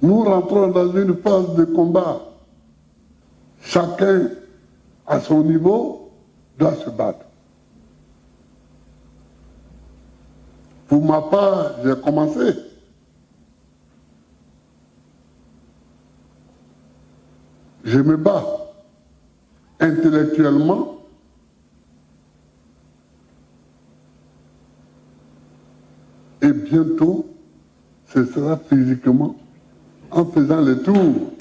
Nous rentrons dans une phase de combat. Chacun, à son niveau, doit se battre. Pour ma part, j'ai commencé. Je me bats intellectuellement. Et bientôt, ce sera physiquement en faisant le tour.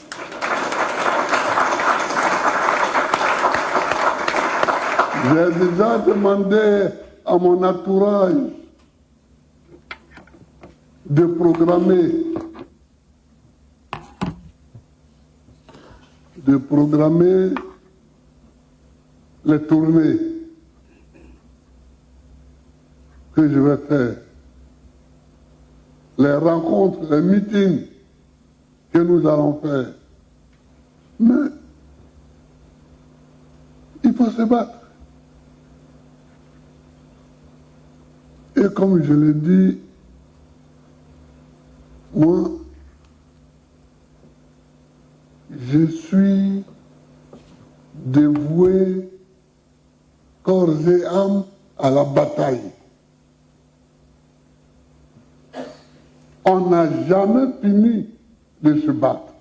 J'ai déjà demandé à mon entourage de programmer les tournées que je vais faire, les rencontres, les meetings que nous allons faire. Mais il faut se battre. Et comme je l'ai dit, moi, je suis dévoué corps et âme à la bataille. On n'a jamais fini de se battre.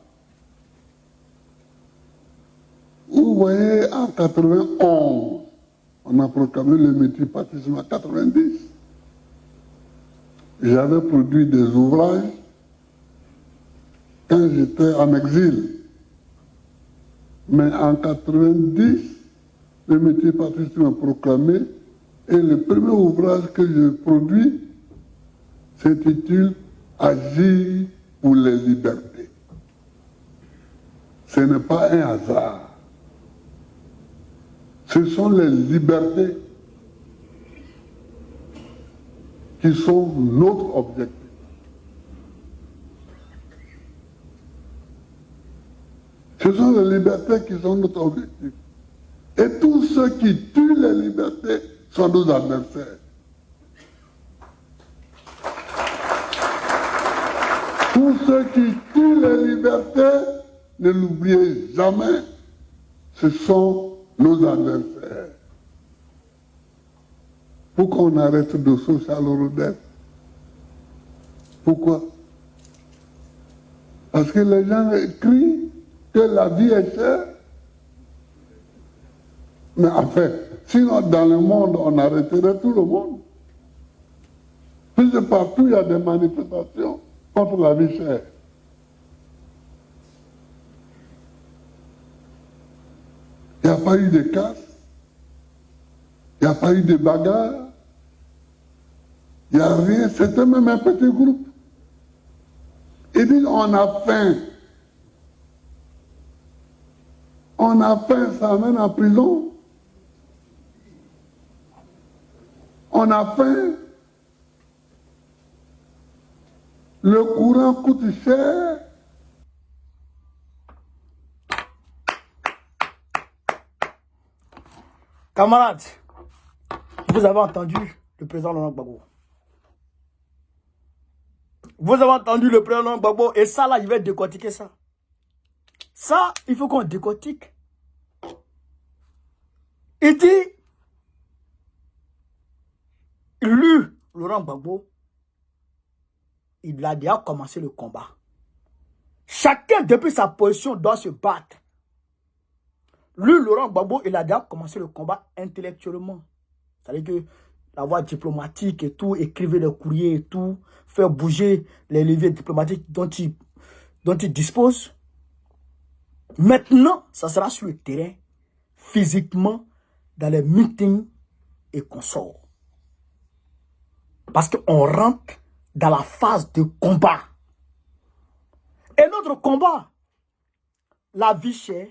Vous voyez, en 91, on a proclamé le multipartisme en 90. J'avais produit des ouvrages quand j'étais en exil. Mais en 90, le multipartisme est proclamé et le premier ouvrage que je produis s'intitule « Agir pour les libertés ». Ce n'est pas un hasard. Ce sont les libertés qui sont notre objectif. Ce sont les libertés qui sont notre objectif. Et tous ceux qui tuent les libertés sont nos adversaires. Tous ceux qui tuent les libertés, ne l'oubliez jamais, ce sont nos adversaires. Pourquoi on arrête de social Rodin? Pourquoi? Parce que les gens crient que la vie est chère. Mais en fait, sinon dans le monde, on arrêterait tout le monde. Puisque partout, il y a des manifestations contre la vie chère. Il n'y a pas eu de casse, il n'y a pas eu de bagarre, il n'y a rien, c'était même un petit groupe. Ils disent on a faim. On a faim, ça amène en prison. On a faim. Le courant coûte cher. Camarades, vous avez entendu le président Laurent Gbagbo. Vous avez entendu le président Laurent Gbagbo et ça là, je vais décortiquer ça. Ça, il faut qu'on décortique. Il dit, lui, Laurent Gbagbo, il a déjà commencé le combat. Chacun, depuis sa position, doit se battre. Lui, Laurent Gbagbo, il a déjà commencé le combat intellectuellement. C'est-à-dire que la voie diplomatique et tout, écrivez les courriers et tout, faire bouger les leviers diplomatiques dont il dispose. Maintenant, ça sera sur le terrain, physiquement, dans les meetings et consorts. Parce qu'on rentre dans la phase de combat. Et notre combat, la vie chère,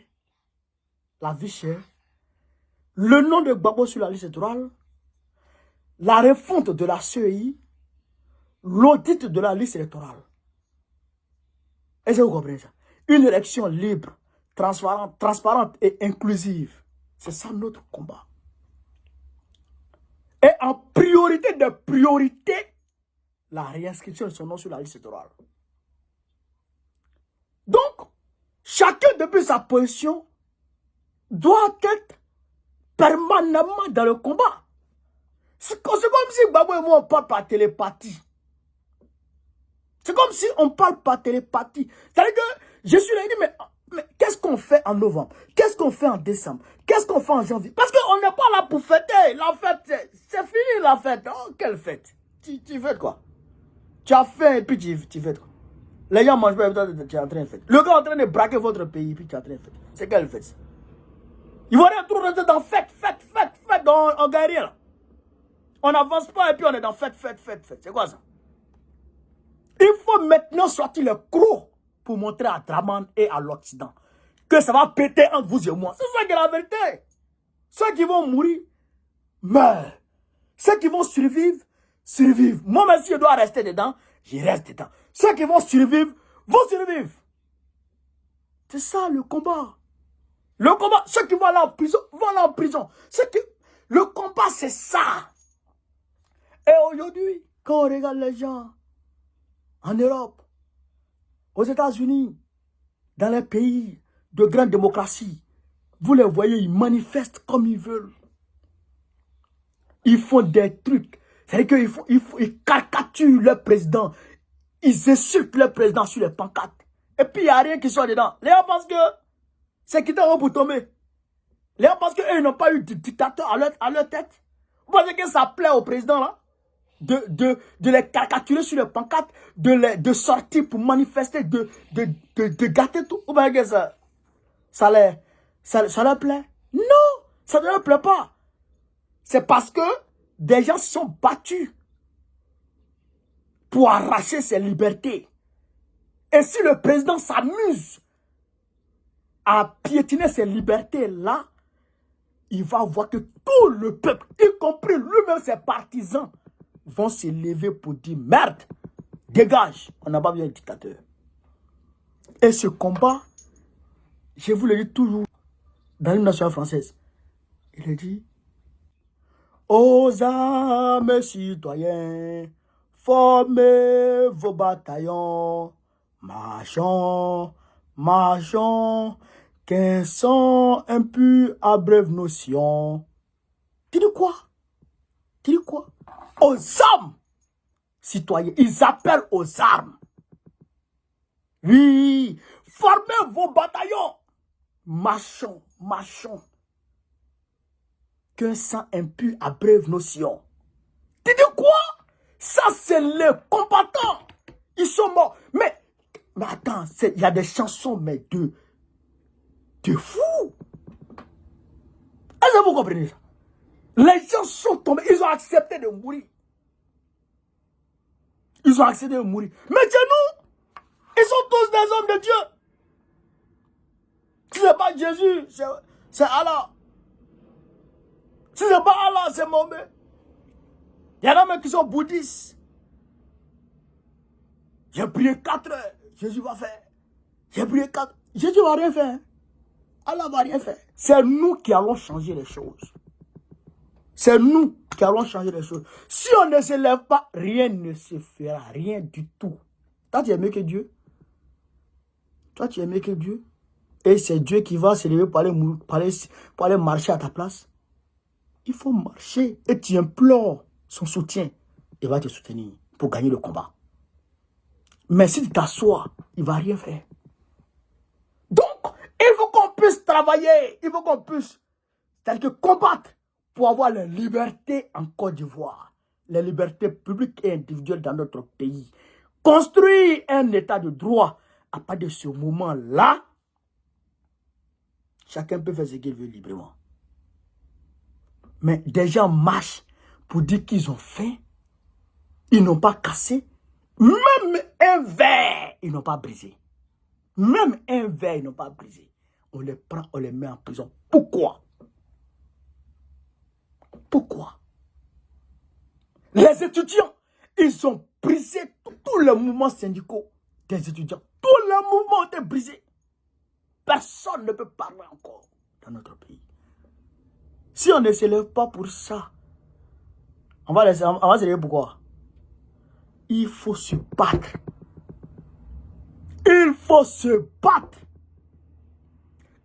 le nom de Gbagbo sur la liste électorale, la refonte de la CEI, l'audit de la liste électorale. Est-ce que vous comprenez ça? Une élection libre, transparente et inclusive. C'est ça notre combat. Et en priorité de priorité, la réinscription de son nom sur la liste électorale. chacun depuis sa position doit être permanemment dans le combat. C'est comme si Gbagbo et moi on parle par télépathie. C'est comme si on parle par télépathie. C'est-à-dire que je suis là, il dit, mais qu'est-ce qu'on fait en novembre? Qu'est-ce qu'on fait en décembre? Qu'est-ce qu'on fait en janvier? Parce qu'on n'est pas là pour fêter. La fête, c'est fini la fête. Oh, quelle fête? Tu fêtes quoi? Tu as faim et puis tu fêtes quoi? Les gens mangent pas et puis tu es en train de fêter. Le gars est en train de braquer votre pays et puis tu es en train de fêter. C'est quelle fête? Ils vont rien tout rester dans fête. On gagne rien là. On n'avance pas et puis on est dans fête. C'est quoi ça? Il faut maintenant sortir le croc pour montrer à Draman et à l'Occident que ça va péter entre vous et moi. C'est ça qui est la vérité. Ceux qui vont mourir, meurent. Ceux qui vont survivre, survivent. Moi, même si je dois rester dedans, je reste dedans. Ceux qui vont survivre. C'est ça le combat. Le combat, ceux qui vont aller en prison, vont aller en prison. Le combat, c'est ça. Et aujourd'hui, quand on regarde les gens en Europe, aux États-Unis, dans les pays de grande démocratie, vous les voyez, ils manifestent comme ils veulent. Ils font des trucs. C'est-à-dire qu'ils caricaturent le président. Ils insultent le président sur les pancartes. Et puis, il n'y a rien qui sort dedans. Les gens pensent que c'est qui t'ont pour tomber. Les gens pensent qu'eux, ils n'ont pas eu de dictateur à leur tête. Vous pensez que ça plaît au président, là? De les caricaturer sur les pancartes, de sortir pour manifester, de gâter tout. Vous voyez que ça leur plaît? Non, ça ne leur plaît pas. C'est parce que des gens se sont battus pour arracher ces libertés. Et si le président s'amuse à piétiner ces libertés-là, il va voir que tout le peuple, y compris lui-même ses partisans, vont se lever pour dire merde, dégage, on n'a pas besoin de dictateur. Et ce combat, je vous le dis toujours dans l'hymne national française, il est dit: aux armes citoyens, formez vos bataillons, marchons, qu'un sang impur abreuve nos sillons. Tu dis quoi? Aux armes citoyens, ils appellent aux armes. Oui, formez vos bataillons, marchons, qu'un sang impur abreuve nos sillons. Tu dis quoi? Ça, c'est les combattants. Ils sont morts. Mais attends, il y a des chansons, mais de fous. Est-ce que vous comprenez ça? Les gens sont tombés, ils ont accepté de mourir. Mais chez nous, ils sont tous des hommes de Dieu. Si ce n'est pas Jésus, c'est Allah. Si ce n'est pas Allah, c'est Mohamed. Il y en a même qui sont bouddhistes. J'ai prié 4 heures, Jésus va faire. J'ai prié 4 heures, Jésus va rien faire. Allah va rien faire. C'est nous qui allons changer les choses. C'est nous qui allons changer les choses. Si on ne se lève pas, rien ne se fera, rien du tout. Toi, tu es mieux que Dieu. Et c'est Dieu qui va se lever pour aller marcher à ta place. Il faut marcher et tu implores son soutien. Il va te soutenir pour gagner le combat. Mais si tu t'assois, il ne va rien faire. Donc, il faut qu'on puisse travailler. Il faut qu'on puisse combattre pour avoir la liberté en Côte d'Ivoire. Les libertés publiques et individuelles dans notre pays. Construire un état de droit. À partir de ce moment-là, chacun peut faire ce qu'il veut librement. Mais des gens marchent pour dire qu'ils ont faim. Ils n'ont pas cassé. Même un verre, ils n'ont pas brisé. On les prend, on les met en prison. Pourquoi? Les étudiants, ils ont brisé tous les mouvements syndicaux des étudiants. Tous les mouvements ont été brisés. Personne ne peut parler encore dans notre pays. Si on ne se lève pas pour ça, on va se lever pourquoi? Il faut se battre.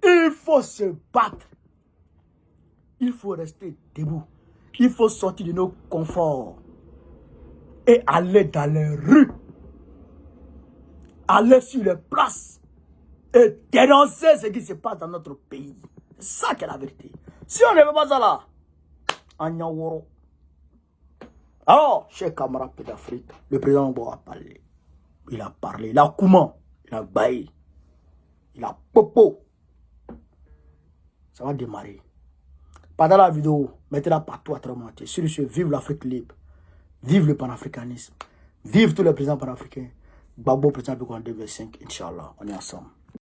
Il faut se battre. Il faut rester debout. Il faut sortir de nos conforts et aller dans les rues, aller sur les places et dénoncer ce qui se passe dans notre pays. C'est ça qui est la vérité. Si on ne fait pas ça là, on y a. Alors, chers camarades d'Afrique, le président Gbagbo a parlé. Il a parlé, il a comment, il a baillé, il a popo. Ça va démarrer. Pendant la vidéo, mettez-la partout à travers le monde. Sur ce, vive l'Afrique libre. Vive le panafricanisme. Vive tous les présidents panafricains. Gbagbo président en 2025, Inch'Allah. On est ensemble.